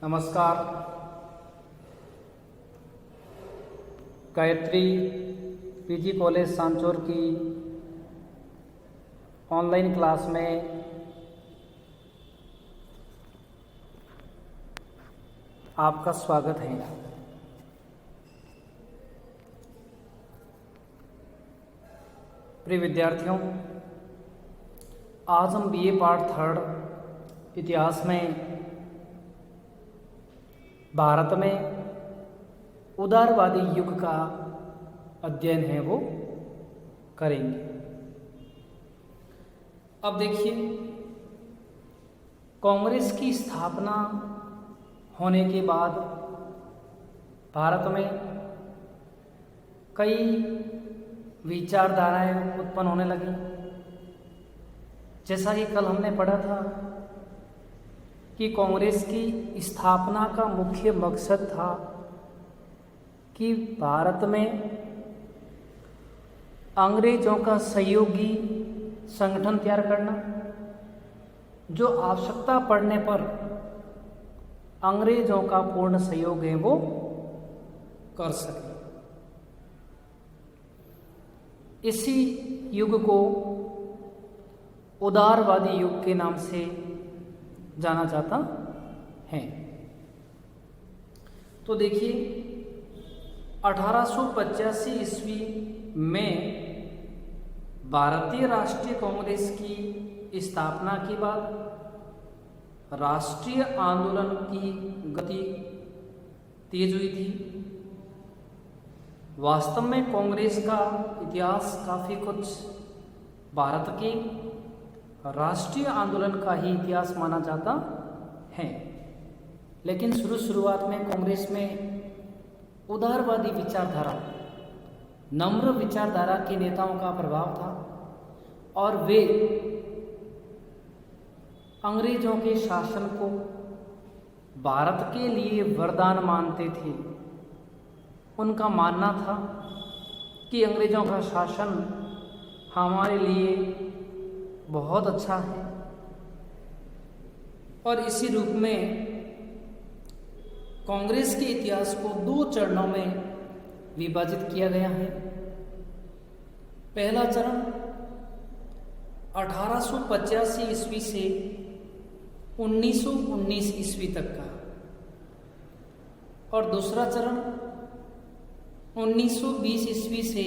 नमस्कार। Gayatri PG college Sanchore की online class में आपका स्वागत है। प्रिय विद्यार्थियों, आज हम बीए पार्ट 3 इतिहास में भारत में उदारवादी युग का अध्ययन है वो करेंगे। अब देखिए, कांग्रेस की स्थापना होने के बाद भारत में कई विचारधाराएं उत्पन्न होने लगी। जैसा कि कल हमने पढ़ा था कि कांग्रेस की स्थापना का मुख्य मकसद था कि भारत में अंग्रेजों का सहयोगी संगठन तैयार करना, जो आवश्यकता पड़ने पर अंग्रेजों का पूर्ण सहयोग है वो कर सके। इसी युग को उदारवादी युग के नाम से जाना जाता है। तो देखिए, 1885 ईस्वी में भारतीय राष्ट्रीय कांग्रेस की स्थापना के बाद राष्ट्रीय आंदोलन की गति तेज हुई थी। वास्तव में कांग्रेस का इतिहास काफ़ी कुछ भारत के राष्ट्रीय आंदोलन का ही इतिहास माना जाता है, लेकिन शुरुआत में कांग्रेस में उदारवादी विचारधारा, नम्र विचारधारा के नेताओं का प्रभाव था और वे अंग्रेजों के शासन को भारत के लिए वरदान मानते थे। उनका मानना था कि अंग्रेजों का शासन हमारे लिए बहुत अच्छा है और इसी रूप में कांग्रेस के इतिहास को 2 चरणों में विभाजित किया गया है। पहला चरण 1885 ईस्वी से 1919 ईस्वी तक का और दूसरा चरण 1920 ईस्वी से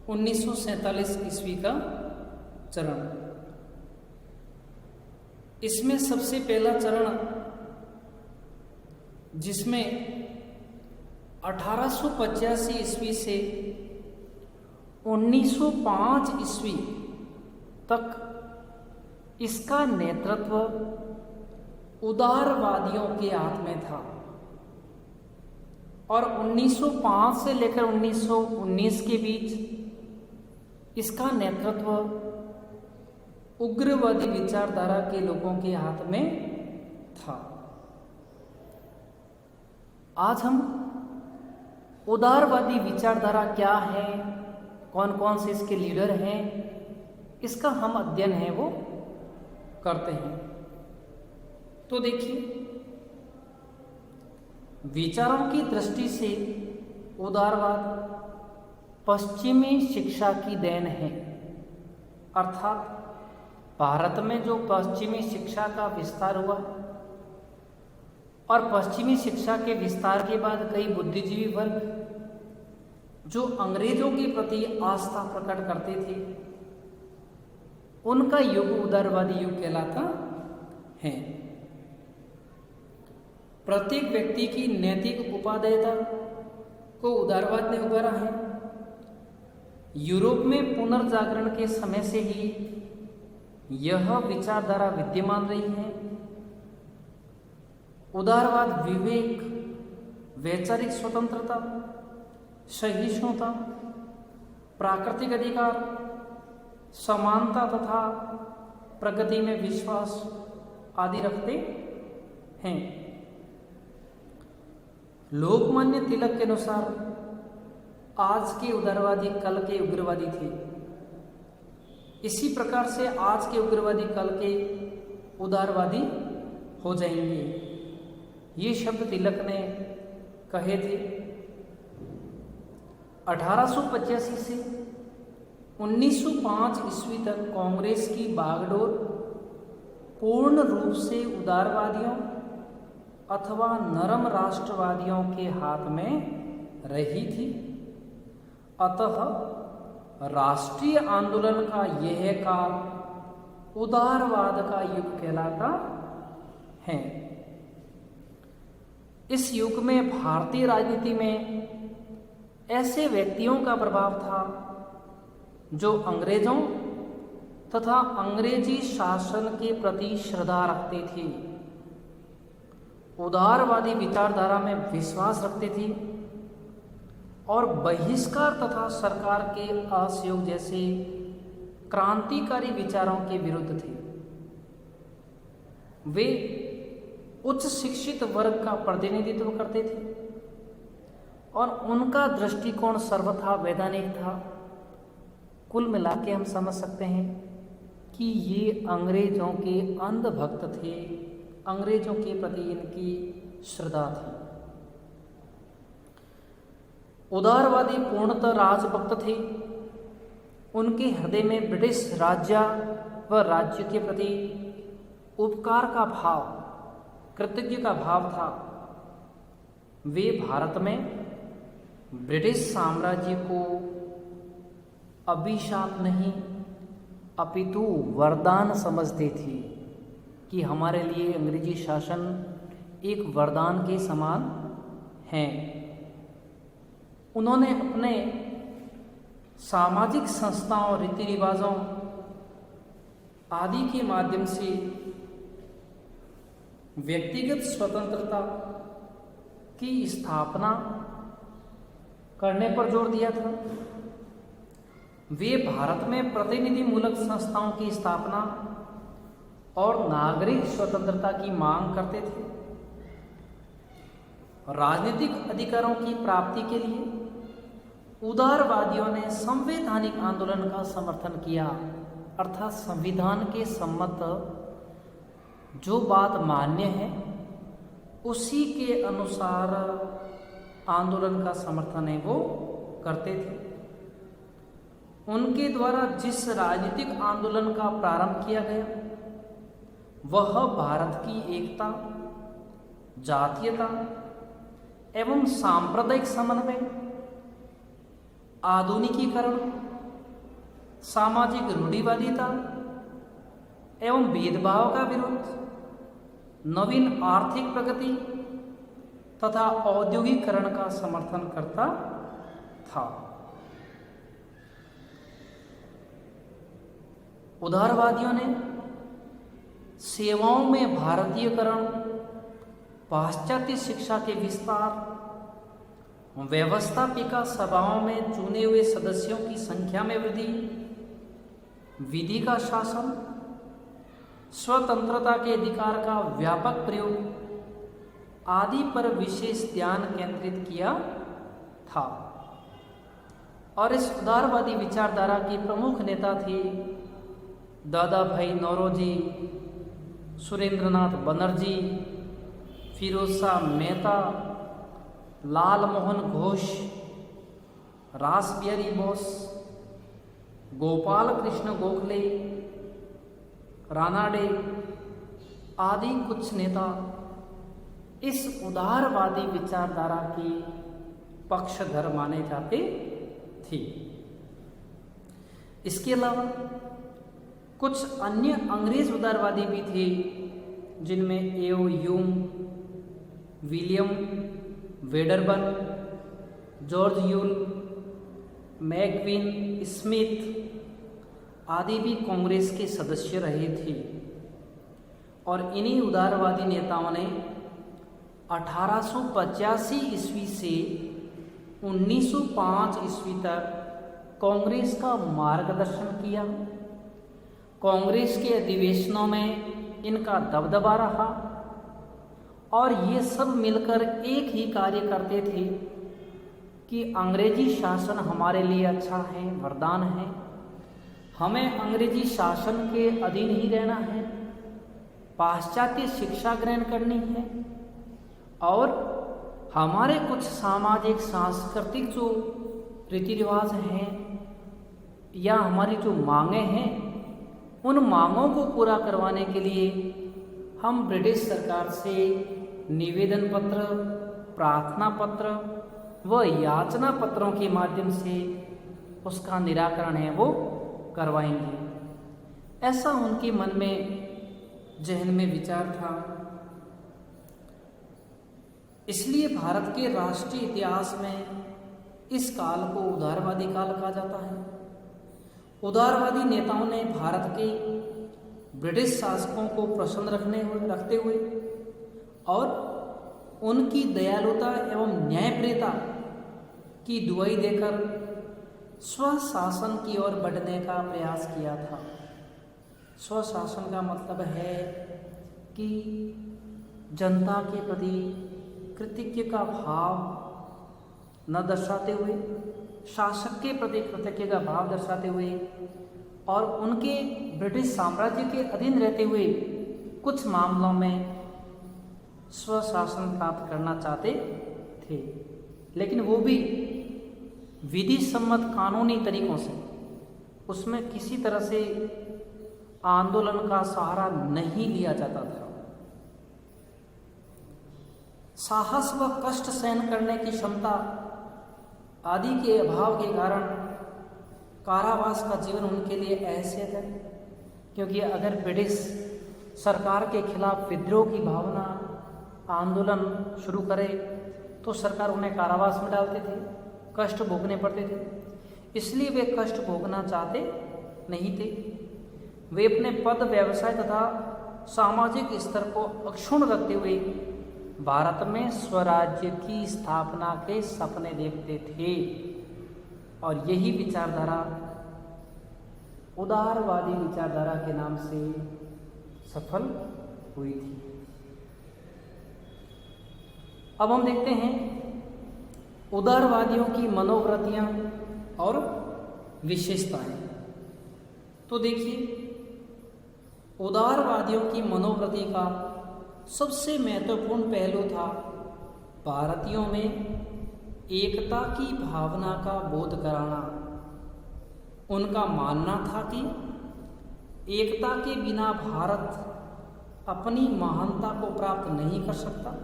1947 ईस्वी का चरण। इसमें सबसे पहला चरण, जिसमें 1885 ईस्वी से 1905 ईस्वी तक इसका नेतृत्व उदारवादियों के हाथ में था और 1905 से लेकर 1919 के बीच इसका नेतृत्व उग्रवादी विचारधारा के लोगों के हाथ में था। आज हम उदारवादी विचारधारा क्या है, कौन कौन से इसके लीडर हैं, इसका हम अध्ययन है वो करते हैं। तो देखिए, विचारों की दृष्टि से उदारवाद पश्चिमी शिक्षा की देन है। अर्थात भारत में जो पश्चिमी शिक्षा का विस्तार हुआ और पश्चिमी शिक्षा के विस्तार के बाद कई बुद्धिजीवी वर्ग जो अंग्रेजों के प्रति आस्था प्रकट करते थे, उनका युग उदारवादी युग कहलाता है। प्रत्येक व्यक्ति की नैतिक उपादेयता को उदारवाद ने उभारा है। यूरोप में पुनर्जागरण के समय से ही यह विचारधारा विद्यमान रही है। उदारवाद विवेक, वैचारिक स्वतंत्रता, सहिष्णुता, प्राकृतिक अधिकार, समानता तथा प्रगति में विश्वास आदि रखते हैं। लोकमान्य तिलक के अनुसार आज के उदारवादी कल के उग्रवादी थे। इसी प्रकार से आज के उग्रवादी कल के उदारवादी हो जाएंगे। ये शब्द तिलक ने कहे थे। 1885 से 1905 ईस्वी तक कांग्रेस की बागडोर पूर्ण रूप से उदारवादियों अथवा नरम राष्ट्रवादियों के हाथ में रही थी। अतः राष्ट्रीय आंदोलन का यह काल उदारवाद का युग कहलाता है। इस युग में भारतीय राजनीति में ऐसे व्यक्तियों का प्रभाव था जो अंग्रेजों तथा अंग्रेजी शासन के प्रति श्रद्धा रखते थे, उदारवादी विचारधारा में विश्वास रखते थे और बहिष्कार तथा सरकार के असहयोग जैसे क्रांतिकारी विचारों के विरुद्ध थे। वे उच्च शिक्षित वर्ग का प्रतिनिधित्व करते थे और उनका दृष्टिकोण सर्वथा वैधानिक था। कुल मिला के हम समझ सकते हैं कि ये अंग्रेजों के अंधभक्त थे, अंग्रेजों के प्रति इनकी श्रद्धा थी। उदारवादी पूर्णतः राजभक्त थे। उनके हृदय में ब्रिटिश राज्य व राज्य के प्रति उपकार का भाव, कृतज्ञ का भाव था। वे भारत में ब्रिटिश साम्राज्य को अभिशाप नहीं अपितु वरदान समझते थे कि हमारे लिए अंग्रेजी शासन एक वरदान के समान है। उन्होंने अपने सामाजिक संस्थाओं, रीति रिवाजों आदि के माध्यम से व्यक्तिगत स्वतंत्रता की स्थापना करने पर जोर दिया था। वे भारत में प्रतिनिधिमूलक संस्थाओं की स्थापना और नागरिक स्वतंत्रता की मांग करते थे। राजनीतिक अधिकारों की प्राप्ति के लिए उदारवादियों ने संवैधानिक आंदोलन का समर्थन किया, अर्थात संविधान के सम्मत जो बात मान्य है उसी के अनुसार आंदोलन का समर्थन है वो करते थे। उनके द्वारा जिस राजनीतिक आंदोलन का प्रारंभ किया गया वह भारत की एकता, जातीयता एवं सांप्रदायिक समन्वय, आधुनिकीकरण, सामाजिक रूढ़िवादिता एवं भेदभाव का विरोध, नवीन आर्थिक प्रगति तथा औद्योगिकरण का समर्थन करता था। उदारवादियों ने सेवाओं में भारतीयकरण, पाश्चात्य शिक्षा के विस्तार, व्यवस्थापिका सभाओं में चुने हुए सदस्यों की संख्या में वृद्धि, विधि का शासन, स्वतंत्रता के अधिकार का व्यापक प्रयोग आदि पर विशेष ध्यान केंद्रित किया था। और इस उदारवादी विचारधारा के प्रमुख नेता थे दादा भाई नौरोजी, सुरेंद्रनाथ बनर्जी, फिरोज शाह मेहता, लाल मोहन घोष, रासबिहारी बोस, गोपाल कृष्ण गोखले, रानाडे आदि कुछ नेता इस उदारवादी विचारधारा के पक्षधर माने जाते थे। इसके अलावा कुछ अन्य अंग्रेज उदारवादी भी थे जिनमें AO Hume, William Wedderburn, George Yule, मैगविन स्मिथ आदि भी कांग्रेस के सदस्य रहे थे। और इन्हीं उदारवादी नेताओं ने 1885 ईस्वी से 1905 ईस्वी तक कांग्रेस का मार्गदर्शन किया। कांग्रेस के अधिवेशनों में इनका दबदबा रहा और ये सब मिलकर एक ही कार्य करते थे कि अंग्रेजी शासन हमारे लिए अच्छा है, वरदान है, हमें अंग्रेजी शासन के अधीन ही रहना है, पाश्चात्य शिक्षा ग्रहण करनी है और हमारे कुछ सामाजिक सांस्कृतिक जो रीति रिवाज हैं या हमारी जो मांगें हैं, उन मांगों को पूरा करवाने के लिए हम ब्रिटिश सरकार से निवेदन पत्र, प्रार्थना पत्र व याचना पत्रों के माध्यम से उसका निराकरण है वो करवाएंगे। ऐसा उनके मन में, जहन में विचार था। इसलिए भारत के राष्ट्रीय इतिहास में इस काल को उदारवादी काल कहा जाता है। उदारवादी नेताओं ने भारत के ब्रिटिश शासकों को प्रसन्न रखते हुए और उनकी दयालुता एवं न्यायप्रियता की दुहाई देकर स्वशासन की ओर बढ़ने का प्रयास किया था। स्वशासन का मतलब है कि जनता के प्रति कृतज्ञ का भाव न दर्शाते हुए, शासक के प्रति कृतज्ञ का भाव दर्शाते हुए और उनके ब्रिटिश साम्राज्य के अधीन रहते हुए कुछ मामलों में स्वशासन प्राप्त करना चाहते थे, लेकिन वो भी विधि सम्मत कानूनी तरीकों से। उसमें किसी तरह से आंदोलन का सहारा नहीं लिया जाता था। साहस व कष्ट सहन करने की क्षमता आदि के अभाव के कारण कारावास का जीवन उनके लिए अहैसियत है, क्योंकि अगर ब्रिटिश सरकार के खिलाफ विद्रोह की भावना, आंदोलन शुरू करे तो सरकार उन्हें कारावास में डालते थे, कष्ट भोगने पड़ते थे। इसलिए वे कष्ट भोगना चाहते नहीं थे। वे अपने पद, व्यवसाय तथा सामाजिक स्तर को अक्षुण्ण रखते हुए भारत में स्वराज्य की स्थापना के सपने देखते थे और यही विचारधारा उदारवादी विचारधारा के नाम से सफल हुई थी। अब हम देखते हैं उदारवादियों की मनोवृत्तियां और विशेषताएं। तो देखिए, उदारवादियों की मनोवृत्ति का सबसे महत्वपूर्ण पहलू था भारतीयों में एकता की भावना का बोध कराना। उनका मानना था कि एकता के बिना भारत अपनी महानता को प्राप्त नहीं कर सकता।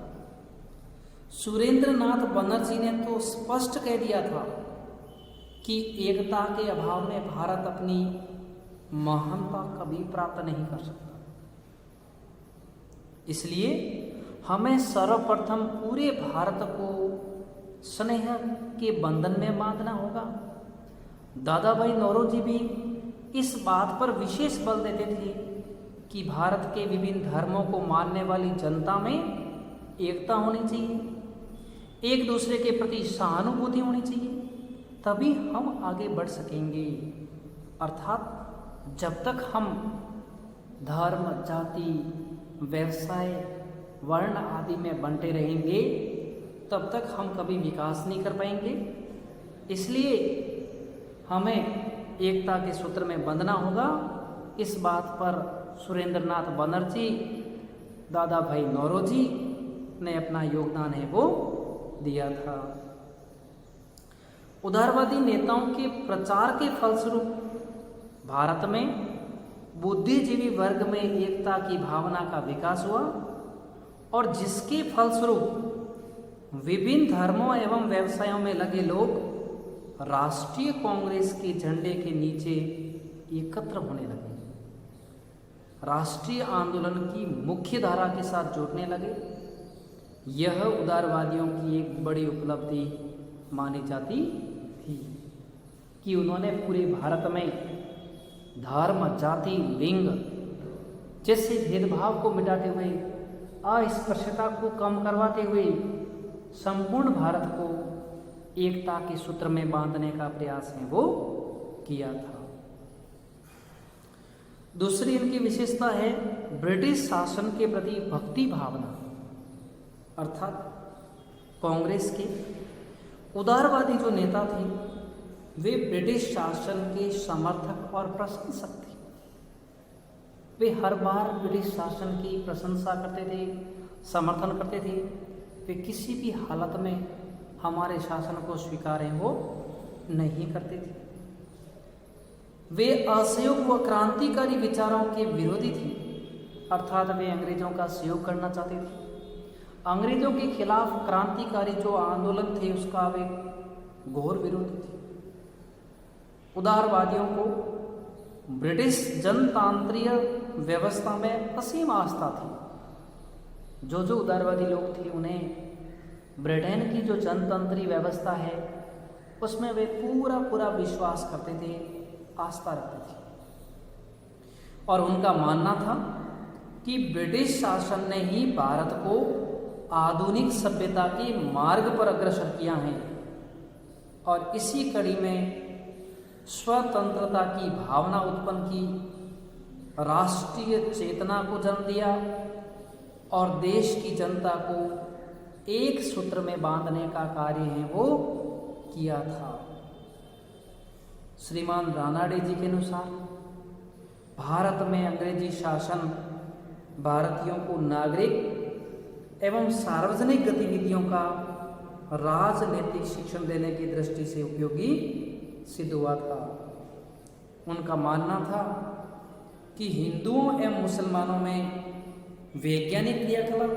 सुरेंद्रनाथ बनर्जी ने तो स्पष्ट कह दिया था कि एकता के अभाव में भारत अपनी महानता कभी प्राप्त नहीं कर सकता। इसलिए हमें सर्वप्रथम पूरे भारत को स्नेह के बंधन में बांधना होगा। दादा भाई नौरोजी भी इस बात पर विशेष बल देते थे कि भारत के विभिन्न धर्मों को मानने वाली जनता में एकता होनी चाहिए, एक दूसरे के प्रति सहानुभूति होनी चाहिए, तभी हम आगे बढ़ सकेंगे। अर्थात जब तक हम धर्म, जाति, व्यवसाय, वर्ण आदि में बंटे रहेंगे तब तक हम कभी विकास नहीं कर पाएंगे। इसलिए हमें एकता के सूत्र में बंधना होगा। इस बात पर सुरेंद्रनाथ बनर्जी, दादा भाई नौरोजी ने अपना योगदान है वो दिया था। उदारवादी नेताओं के प्रचार के फलस्वरूप भारत में बुद्धिजीवी वर्ग में एकता की भावना का विकास हुआ और जिसके फलस्वरूप विभिन्न धर्मों एवं व्यवसायों में लगे लोग राष्ट्रीय कांग्रेस के झंडे के नीचे एकत्र होने लगे, राष्ट्रीय आंदोलन की मुख्य धारा के साथ जुड़ने लगे। यह उदारवादियों की एक बड़ी उपलब्धि मानी जाती थी कि उन्होंने पूरे भारत में धर्म, जाति, लिंग जैसे भेदभाव को मिटाते हुए, अस्पृश्यता को कम करवाते हुए संपूर्ण भारत को एकता के सूत्र में बांधने का प्रयास है वो किया था। दूसरी इनकी विशेषता है ब्रिटिश शासन के प्रति भक्ति भावना। अर्थात कांग्रेस के उदारवादी जो नेता थे वे ब्रिटिश शासन के समर्थक और प्रशंसक थे। वे हर बार ब्रिटिश शासन की प्रशंसा करते थे, समर्थन करते थे, वे किसी भी हालत में हमारे शासन को स्वीकार है वो नहीं करते थे। वे असहयोग व क्रांतिकारी विचारों के विरोधी थे, अर्थात वे अंग्रेजों का सहयोग करना चाहते थे। अंग्रेजों के खिलाफ क्रांतिकारी जो आंदोलन थे उसका वे घोर विरोधी थे। उदारवादियों को ब्रिटिश जनतांत्रिक व्यवस्था में असीम आस्था थी। जो उदारवादी लोग थे उन्हें ब्रिटेन की जो जनतंत्री व्यवस्था है उसमें वे पूरा विश्वास करते थे, आस्था रखते थे। और उनका मानना था कि ब्रिटिश शासन ने ही भारत को आधुनिक सभ्यता के मार्ग पर अग्रसर किया है और इसी कड़ी में स्वतंत्रता की भावना उत्पन्न की, राष्ट्रीय चेतना को जन्म दिया और देश की जनता को एक सूत्र में बांधने का कार्य है वो किया था। श्रीमान रानाडे जी के अनुसार भारत में अंग्रेजी शासन भारतीयों को नागरिक एवं सार्वजनिक गतिविधियों का राजनीतिक शिक्षण देने की दृष्टि से उपयोगी सिद्ध हुआ था। उनका मानना था कि हिंदुओं एवं मुसलमानों में वैज्ञानिक क्रियाकलाप,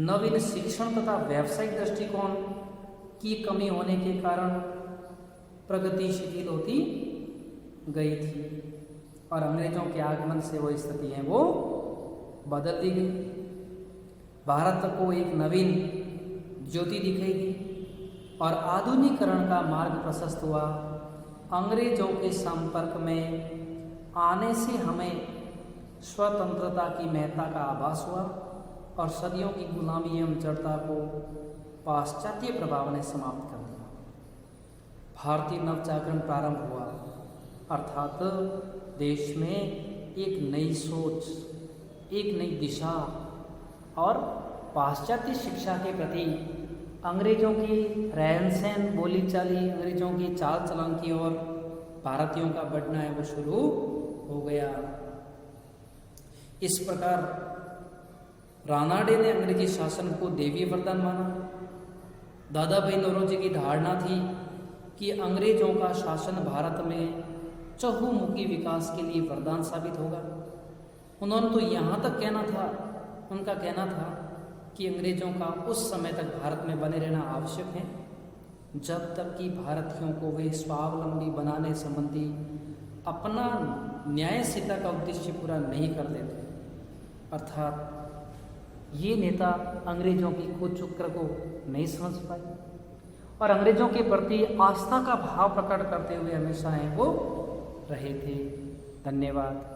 नवीन शिक्षण तथा व्यावसायिक दृष्टिकोण की कमी होने के कारण प्रगति शिथिल होती गई थी और अंग्रेजों के आगमन से वो स्थिति है वो बदल दी गई। भारत को एक नवीन ज्योति दिखाई दी और आधुनिकीकरण का मार्ग प्रशस्त हुआ। अंग्रेजों के संपर्क में आने से हमें स्वतंत्रता की महत्ता का आभास हुआ और सदियों की गुलामी एवं जड़ता को पाश्चात्य प्रभाव ने समाप्त कर दिया। भारतीय नवजागरण प्रारंभ हुआ, अर्थात देश में एक नई सोच, एक नई दिशा और पाश्चात्य शिक्षा के प्रति अंग्रेजों की रहन सहन, बोली चाली, अंग्रेजों की चाल चलन की ओर भारतीयों का बढ़ना है वो शुरू हो गया। इस प्रकार रानाडे ने अंग्रेजी शासन को देवीय वरदान माना। दादा भाई नौरोजी की धारणा थी कि अंग्रेजों का शासन भारत में चहुमुखी विकास के लिए वरदान साबित होगा। उन्होंने तो यहाँ तक उनका कहना था कि अंग्रेजों का उस समय तक भारत में बने रहना आवश्यक है जब तक कि भारतीयों को वे स्वावलंबी बनाने संबंधी अपना न्यायशीलता का उद्देश्य पूरा नहीं कर देते। अर्थात ये नेता अंग्रेजों की कूच चक्र को नहीं समझ पाए और अंग्रेजों के प्रति आस्था का भाव प्रकट करते हुए हमेशा है वो रहे थे। धन्यवाद।